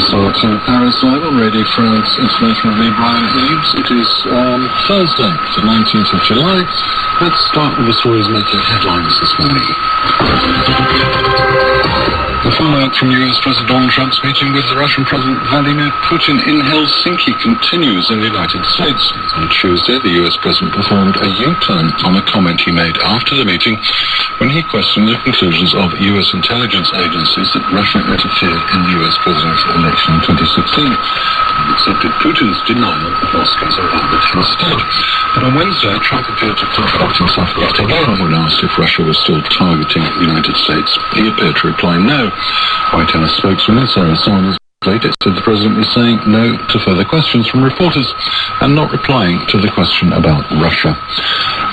So to Paris Live on Radio France International with me, Brian Eaves. It is Thursday, the 19th of July. Let's start with the stories making headlines this morning. The fallout from US President Donald Trump's meeting with the Russian President Vladimir Putin in Helsinki continues in the United States. On Tuesday, the US President performed a U-turn on a comment he made after the meeting when he questioned the conclusions of US intelligence agencies that Russia interfered in the US presidential election in 2016 and accepted Putin's denial of Moscow's involvement instead. But on Wednesday, Trump appeared to contradict himself yet again when asked if Russia was still targeting the United States. He appeared to reply no. White House spokeswoman Sarah Sanders later said the president was saying no to further questions from reporters and not replying to the question about Russia.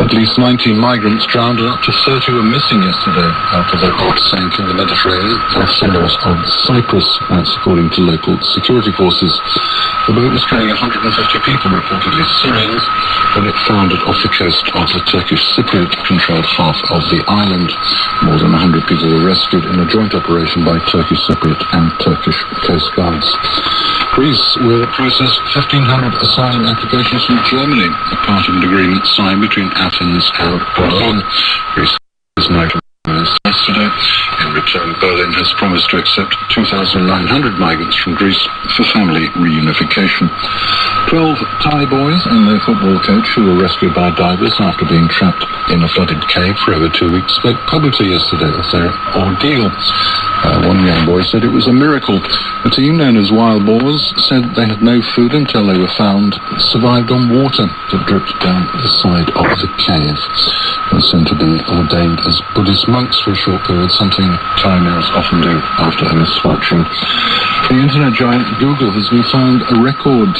At least 19 migrants drowned and up to 30 were missing yesterday after their boat sank in the Mediterranean off the north of Cyprus. That's according to local security forces. The boat was carrying 150 people, reportedly Syrians, when it foundered off the coast of the Turkish Cypriot-controlled half of the island. More than 100 people were rescued in a joint operation by Turkish Cypriot and Turkish Coast Guards. Greece will process 1,500 asylum applications from Germany, a part of an agreement signed between Athens and Berlin. Greece is now yesterday. In return, Berlin has promised to accept 2,900 migrants from Greece for family reunification. 12 Thai boys and their football coach, who were rescued by divers after being trapped in a flooded cave for over 2 weeks, spoke publicly yesterday of their ordeal. One young boy said it was a miracle. The team, known as Wild Boars, said they had no food until they were found, survived on water that dripped down the side of the cave. They were soon to be ordained as Buddhist monks for a short period, something Thai males often do after a misfortune. The internet giant Google has been fined a record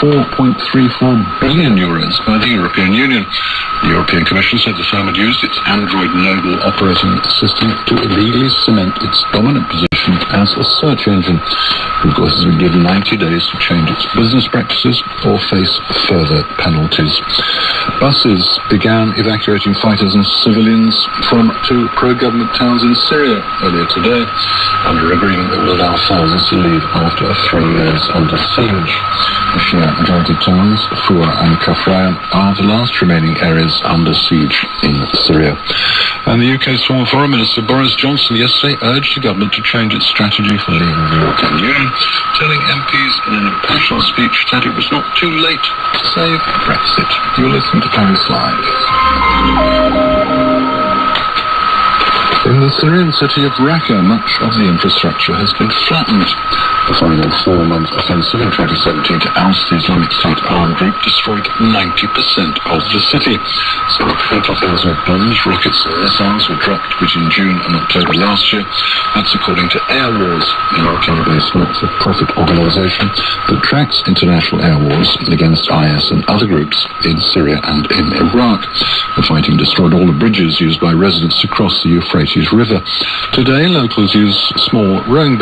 €4.34 billion by the European Union. The European Commission said the firm had used its Android Noble operating system to illegally cement its dominant position as a search engine. Google has been given 90 days to change its business practices or face further penalties. Buses began evacuating fighters and civilians from two pro-government towns in Syria earlier today, under agreement that will allow thousands to leave after 3 years under siege. The Shia-majority towns, Fua and Kafraya, are the last remaining areas under siege in Syria. And the UK's former Foreign Minister Boris Johnson yesterday urged the government to change its strategy for leaving the European Union, telling MPs in an impassioned speech that it was not too late to save Brexit. You're listening to Paris Live. In the Syrian city of Raqqa, much of the infrastructure has been flattened. The final 4-month offensive in 2017 to oust the Islamic State armed group destroyed 90% of the city. So 20,000 bombs, rockets and missiles were dropped between June and October last year. That's according to Air Wars, an UK-based not-for-profit organisation that tracks international air wars against IS and other groups in Syria and in Iraq. The fighting destroyed all the bridges used by residents to cross the Euphrates River. Today, locals use small rowing boats